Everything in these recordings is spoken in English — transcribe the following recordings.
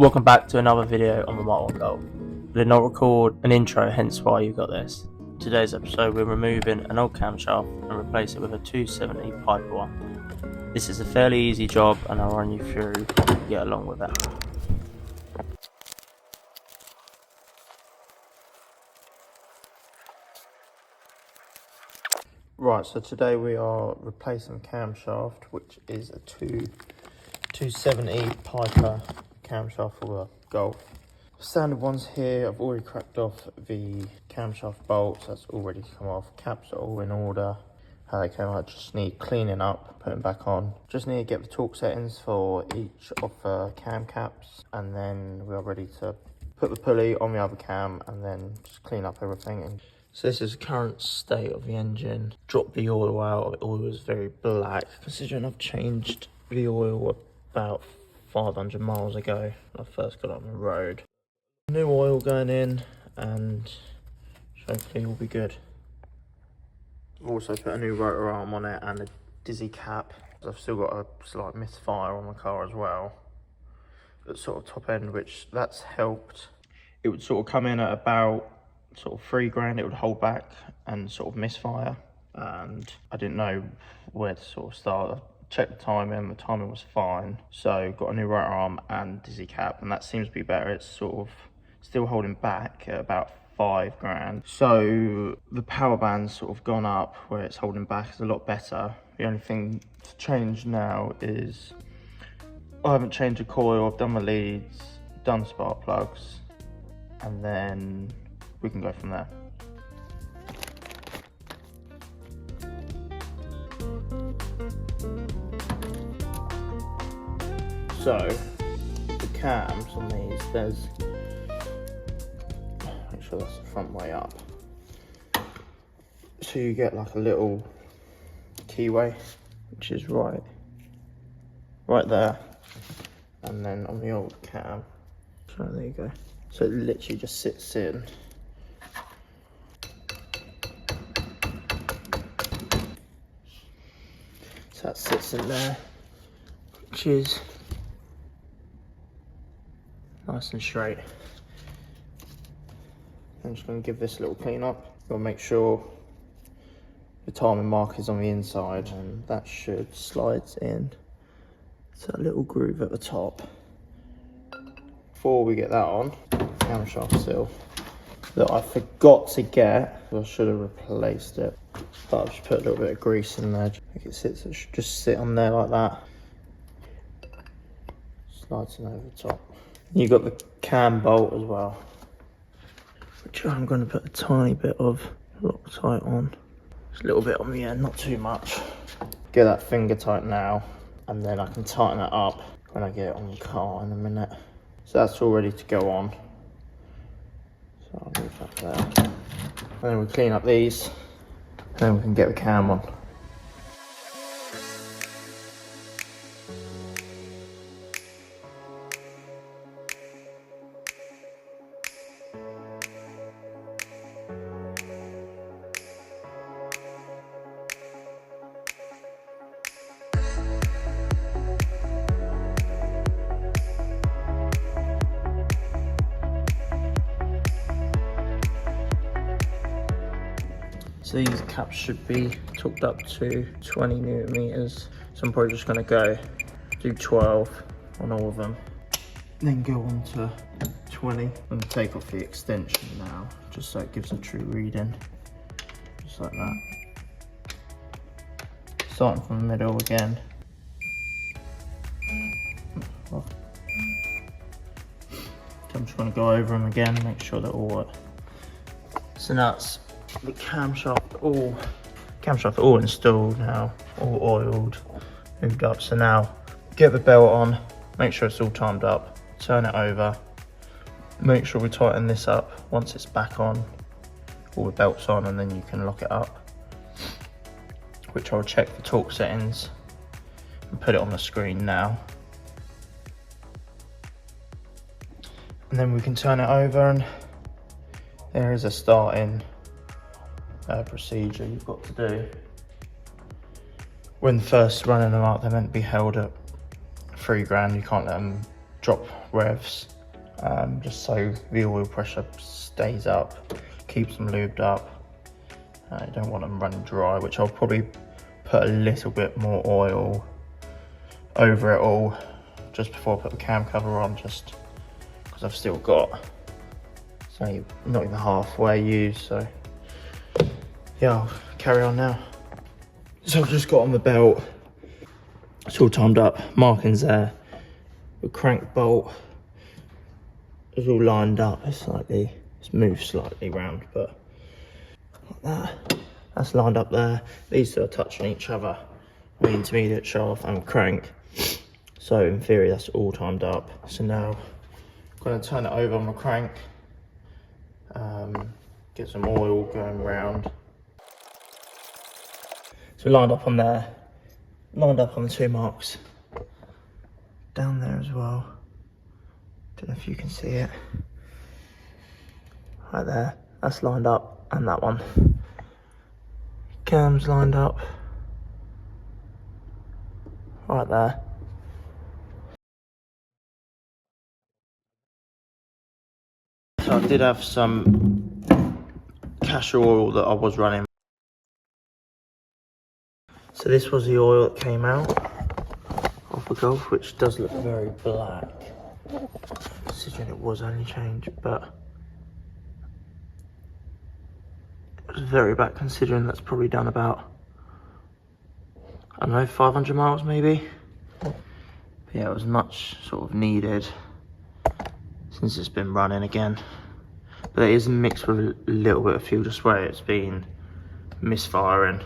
Welcome back to another video on the Mark 1 Golf. I did not record an intro, hence why you got this. In today's episode we're removing an old camshaft and replace it with a 270 Piper one. This is a fairly easy job and I'll run you through how to get along with it. Right, so today we are replacing camshaft, which is a 270 Piper camshaft for the Golf. Standard ones here, I've already cracked off the camshaft bolts, that's already come off. Caps are all in order. How they came out, just need cleaning up, putting back on. Just need to get the torque settings for each of the cam caps, and then we are ready to put the pulley on the other cam and then just clean up everything. So this is the current state of the engine. Dropped the oil out, the oil was very black. Considering I've changed the oil about 500 miles ago when I first got on the road. New oil going in and hopefully all be good. I've also put a new rotor arm on it and a dizzy cap. I've still got a slight misfire on the car as well. At sort of top end, which that's helped. It would sort of come in at about sort of $3 it would hold back and sort of misfire, and I didn't know where to sort of start. I checked the timing was fine, so got a new rotor arm and dizzy cap, and that seems to be better. It's sort of still holding back at about $5. So the power band's sort of gone up where it's holding back is a lot better. The only thing to change now is I haven't changed the coil, I've done the leads, done spark plugs, and then we can go from there. So the cams on these, there's, make sure that's the front way up. So you get like a little keyway, which is right there, and then on the old cam, so there you go. So it literally just sits in. So that sits in there, which is nice and straight. I'm just going to give this a little clean up. Got to make sure the timing mark is on the inside, and that should slide in to that little groove at the top. Before we get that on, camshaft seal that I forgot to get, I should have replaced it, but I've just put a little bit of grease in there. Like it sits, it should just sit on there like that. Slides in over the top. You got the cam bolt as well, which I'm going to put a tiny bit of Loctite on. Just a little bit on the end, not too much. Get that finger tight now, and then I can tighten it up when I get it on the car in a minute. So that's all ready to go on. So I'll move that there. And then we clean up these, and then we can get the cam on. So these caps should be torqued up to 20 newton meters. So I'm probably just going to do 12 on all of them. Then go on to 20 and take off the extension now, just so it gives a true reading. Just like that. Starting from the middle again. So I'm just going to go over them again, make sure they're all work. So now it's the camshaft all installed now, all oiled, moved up. So now get the belt on, make sure it's all timed up, turn it over, make sure we tighten this up once it's back on, all the belts on, and then you can lock it up, which I'll check the torque settings and put it on the screen now. And then we can turn it over, and there is a starting procedure you've got to do. When first running them up, they're meant to be held at $3 grand. You can't let them drop revs. just so the oil pressure stays up, keeps them lubed up. You don't want them running dry, which I'll probably put a little bit more oil over it all just before I put the cam cover on, just because I've still got, it's only not even halfway used, so yeah, I'll carry on now. So I've just got on the belt, it's all timed up, markings there, the crank bolt is all lined up, it's moved slightly round, but like that. That's lined up there. These two are touching each other, the intermediate shaft and crank. So in theory, that's all timed up. So now I'm going to turn it over on the crank, get some oil going round. So lined up on there, lined up on the 2 marks. Down there as well. Don't know if you can see it. Right there, that's lined up, and that one. Cam's lined up. Right there. So I did have some castor oil that I was running. So this was the oil that came out of the Golf, which does look very black, considering it was only changed, but it was very black considering that's probably done about, I don't know, 500 miles maybe. But yeah, it was much sort of needed since it's been running again. But it is mixed with a little bit of fuel, just where it's been misfiring.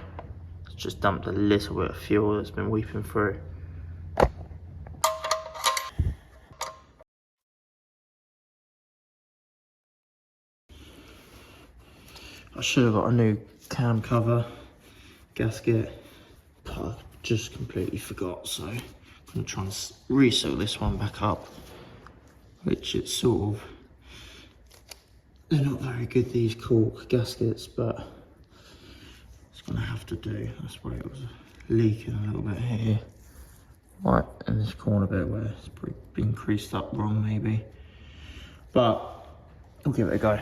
It's just dumped a little bit of fuel that's been weeping through. I should have got a new cam cover, gasket, but I just completely forgot, so I'm going to try and re-sew this one back up, which it's sort of, they're not very good, these cork gaskets, but it's going to have to do. That's where it was leaking a little bit here, right in this corner bit where it's probably been creased up wrong maybe, but we'll give it a go.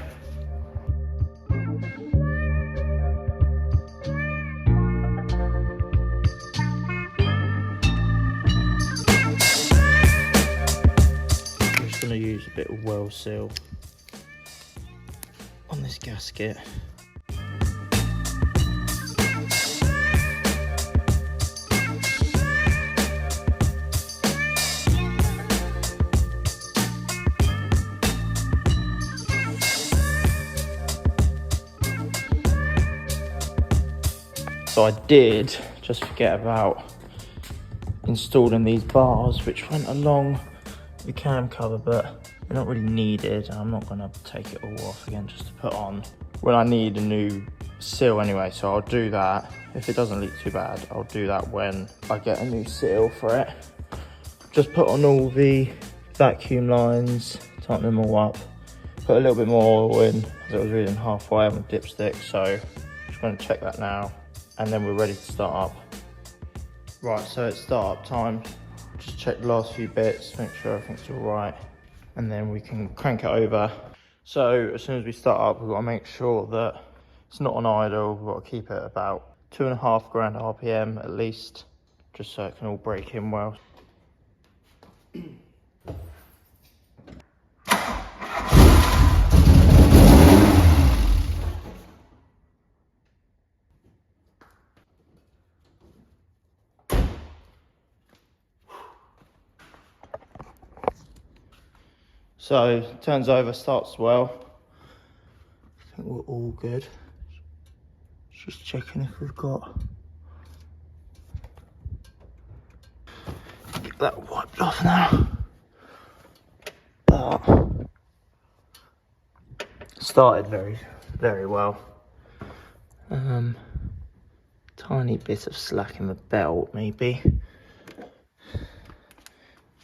Going to use a bit of well seal on this gasket. So I did just forget about installing these bars, which went along the cam cover, but they're not really needed. I'm not going to take it all off again just to put on when I need a new seal anyway, so I'll do that. If it doesn't leak too bad, I'll do that when I get a new seal for it. Just put on all the vacuum lines, tighten them all up, put a little bit more oil in, as it was reading halfway on the dipstick, so just going to check that now, and then we're ready to start up. Right, so it's start up time. Just check the last few bits, make sure everything's all right, and then we can crank it over. So as soon as we start up, we've got to make sure that it's not on idle. We've got to keep it about 2.5 grand RPM at least, just so it can all break in well. So turns over, starts well. I think we're all good. Just checking if we've got, get that wiped off now. But started very well. Tiny bit of slack in the belt maybe.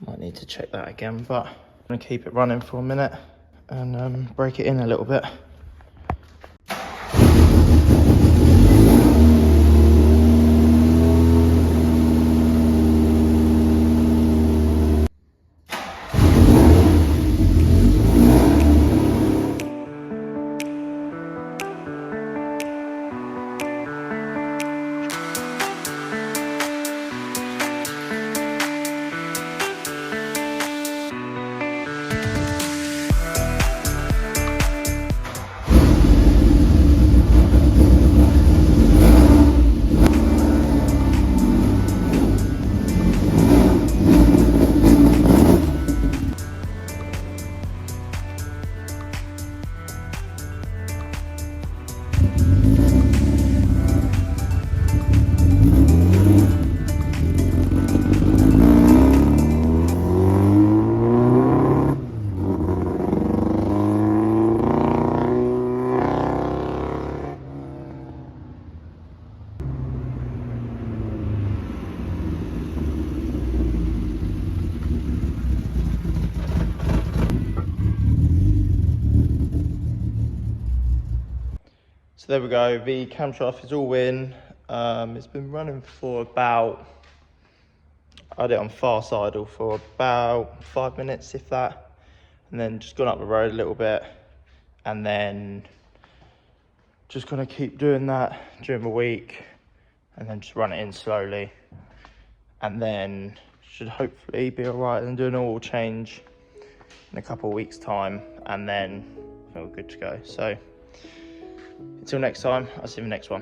Might need to check that again, but I'm gonna keep it running for a minute and break it in a little bit. there we go, the camshaft is all in. It's been running for about, I had it on fast idle for about 5 minutes, if that, and then just gone up the road a little bit, and then just gonna keep doing that during the week, and then just run it in slowly, and then should hopefully be all right, and do an oil change in a couple of weeks' time, and then I think we're good to go. So until next time, I'll see you in the next one.